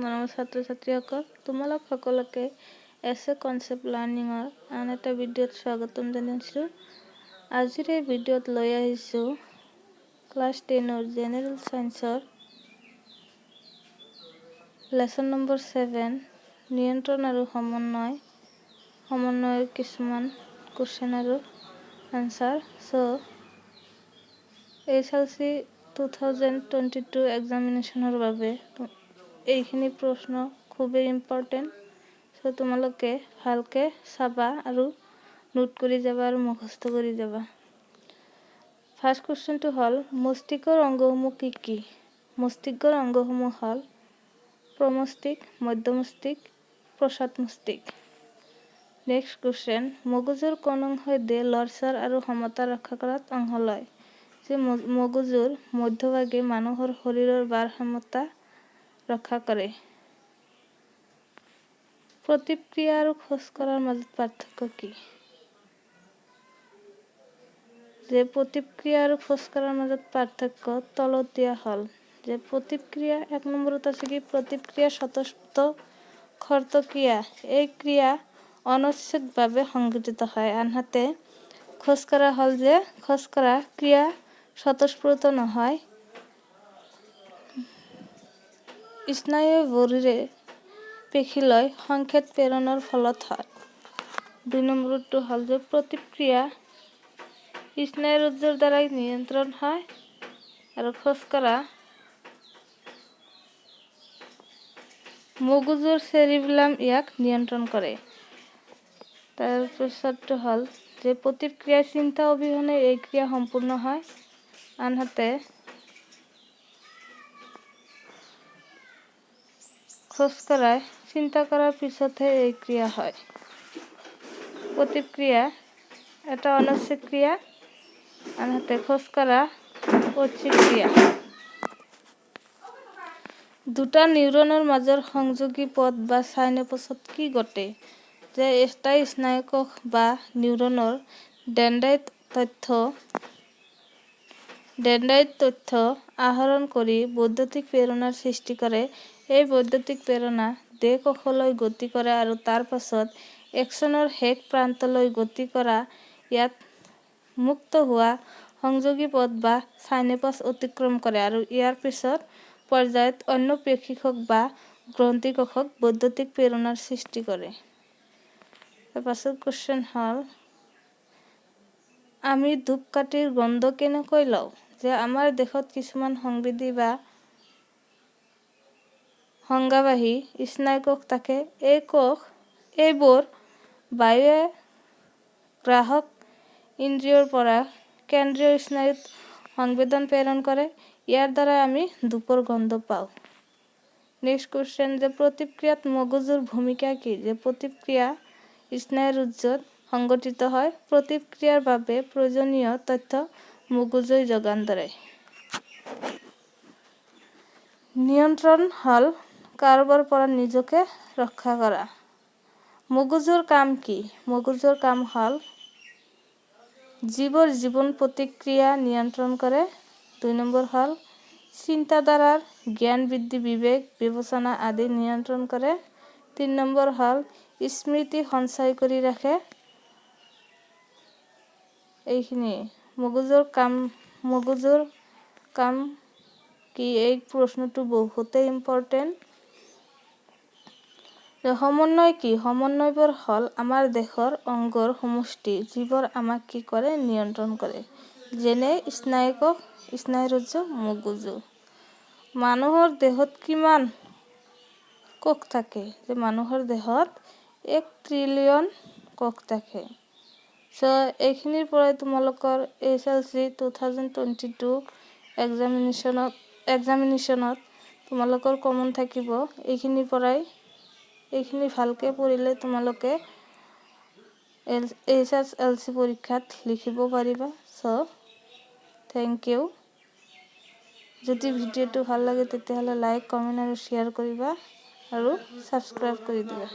মৰমৰ ছাত্ৰ ছাত্ৰীসকল, তোমালোক সকলোকে এছে কনসেপ্ট লাৰ্ণিঙৰ আন এটা ভিডিঅ'ত স্বাগতম জনাইছোঁ। আজিৰ এই ভিডিঅ'ত লৈ আহিছোঁ ক্লাছ 10ৰ জেনেৰেল সায়েন্সৰ লেসন নম্বৰ 7 নিয়ন্ত্ৰণ আৰু সমন্বয়ৰ কিছুমান কোৱেশ্চন আৰু আনসাৰ। SLC 2022 এক্সামিনেশ্যনৰ বাবে এইখিনি প্ৰশ্ন খুবেই ইম্পৰ্টেণ্ট। তোমালোকে ভালকে চাবা আৰু নোট কৰি যাবা আৰু মুখস্থ কৰি যাবা। ফাৰ্ষ্ট কুৱেশ্চনটো হ'ল মস্তিষ্কৰ অংগসমূহ কি কি? মস্তিষ্কৰ অংগসমূহ হ'ল প্ৰমস্তিষ্ক, মধ্যমস্তিষ্ক, প্ৰসাদ মস্তিষ্ক। নেক্সট কুৱেশ্চন, মগজুৰ কোন অংশই দেহ লৰচৰ আৰু সমতা ৰক্ষা কৰাত অংশ লয়? যে মগজুৰ মধ্যভাগে মানুহৰ শৰীৰৰ ভাৰসাম্যতা ৰক্ষা কৰে। প্ৰতিক্ৰিয়া আৰু খোজ কঢ়াৰ মাজত পাৰ্থক্য কি? যে প্ৰতিক্ৰিয়া আৰু খোজ কঢ়াৰ মাজত পাৰ্থক্য তলত দিয়া হ'ল। যে প্ৰতিক্ৰিয়া 1 নম্বৰত আছে কি প্ৰতিক্ৰিয়া স্বতঃস্ফূৰ্ত খৰতকীয়া। এই ক্ৰিয়া অনাৱশ্যকভাৱে সংঘটিত হয়। আনহাতে খোজ কঢ়া হ'ল যে খোজ কঢ়া ক্ৰিয়া স্বতঃস্ফূৰ্ত নহয়। স্নায়ুৱে ভৰিৰে পেশীলৈ সংকেত প্ৰেৰণৰ ফলত হয়। 2 নম্বৰটো হ'ল যে প্ৰতিক্ৰিয়া স্নায়ুৰজ্জুৰ দ্বাৰাই নিয়ন্ত্ৰণ হয় আৰু খোজ কঢ়া মগজুৰ চেৰিবেলাম ইয়াক নিয়ন্ত্ৰণ কৰে। তাৰপিছতটো হ'ল যে প্ৰতিক্ৰিয়া চিন্তা অবিহনে এই ক্ৰিয়া সম্পূৰ্ণ হয়। আনহাতে খোজ কঢ়াই চিন্তা কৰাৰ পিছতহে এই ক্ৰিয়া হয়। প্ৰতিক্ৰিয়া এটা অনাৱশ্যক ক্ৰিয়া, আনহাতে খোজ কঢ়া ঐচ্ছিক ক্ৰিয়া। দুটা নিউৰনৰ মাজৰ সংযোগী পথ বা সাইনেপছত কি ঘটে? যে এটা স্নায়ুকোষ বা নিউৰনৰ ডেনড্ৰাইট তথ্য আহৰণ কৰি বৈদ্যুতিক প্ৰেৰণাৰ সৃষ্টি কৰে। এই বৈদ্যুতিক প্ৰেৰণা দেহ কোষলৈ গতি কৰে আৰু তাৰ পাছত এক্সনৰ শেষ প্ৰান্তলৈ গতি কৰা ইয়াত মুক্ত হোৱা সংযোগী পথ বা সাইনেপছ অতিক্ৰম কৰে আৰু ইয়াৰ পিছত পৰ্যায়ত অন্য পেশীকোষ বা গ্ৰন্থি কোষক বৈদ্যুতিক প্ৰেৰণাৰ সৃষ্টি কৰে। তাৰপাছত কুৱেশ্চন হ'ল আমি ধূপকাঠিৰ গোন্ধ কেনেকৈ লওঁ? যে আমাৰ দেহত কিছুমান সংবেদী বা সংজ্ঞাবাহী স্নায়ুকোষ থাকে। এইবোৰ বায়ুৱে গ্ৰাহক ইন্দ্ৰিয়ৰ পৰা কেন্দ্ৰীয় স্নায়ুত সংবেদন প্ৰেৰণ কৰে। ইয়াৰ দ্বাৰা আমি ধূপৰ গোন্ধ পাওঁ। নেক্সট কুৱেশ্চন যে প্ৰতিক্ৰিয়াত মগজুৰ ভূমিকা কি? যে প্ৰতিক্ৰিয়া স্নায়ুৰজ্জুত সংঘটিত হয়। প্ৰতিক্ৰিয়াৰ বাবে প্ৰয়োজনীয় তথ্য মগজুৱে যোগান ধৰে। নিয়ন্ত্ৰণ হ'ল কাৰোবাৰ পৰা নিজকে ৰক্ষা কৰা। মগজুৰ কাম কি? মগজুৰ কাম হ'ল জীৱৰ জীৱন প্ৰতিক্ৰিয়া নিয়ন্ত্ৰণ কৰে। 2 নম্বৰ হ'ল চিন্তাধাৰাৰ জ্ঞান বৃদ্ধি, বিবেক, বিবেচনা আদি নিয়ন্ত্ৰণ কৰে। 3 নম্বৰ হ'ল স্মৃতি সঞ্চয় কৰি ৰাখে। এইখিনিয়ে মগজুৰ কাম কি? এই প্ৰশ্নটো বহুতেই ইম্পৰ্টেণ্ট। সমন্বয় কি? সমন্বয়বোৰ হ'ল আমাৰ দেহৰ অংগৰ সমষ্টি যিবোৰ আমাক কি কৰে? নিয়ন্ত্ৰণ কৰে। যেনে স্নায়ুকোষ, স্নায়ুৰজ্জু, মগজু। মানুহৰ দেহত কিমান কোষ থাকে? যে মানুহৰ দেহত 1 ট্ৰিলিয়ন কোষ থাকে। এইখিনিৰ পৰাই তোমালোকৰ SLC 2022 এক্সামিনেশ্যনত তোমালোকৰ কমন থাকিব। এইখিনি ভালকে পঢ়িলে তোমালোকে SSLC পৰীক্ষাত লিখিব পাৰিবা। Thank you. যদি ভিডিঅ'টো ভাল লাগে তেতিয়াহ'লে লাইক, কমেণ্ট আৰু শ্বেয়াৰ কৰিবা আৰু ছাবস্ক্ৰাইব কৰি দিবা।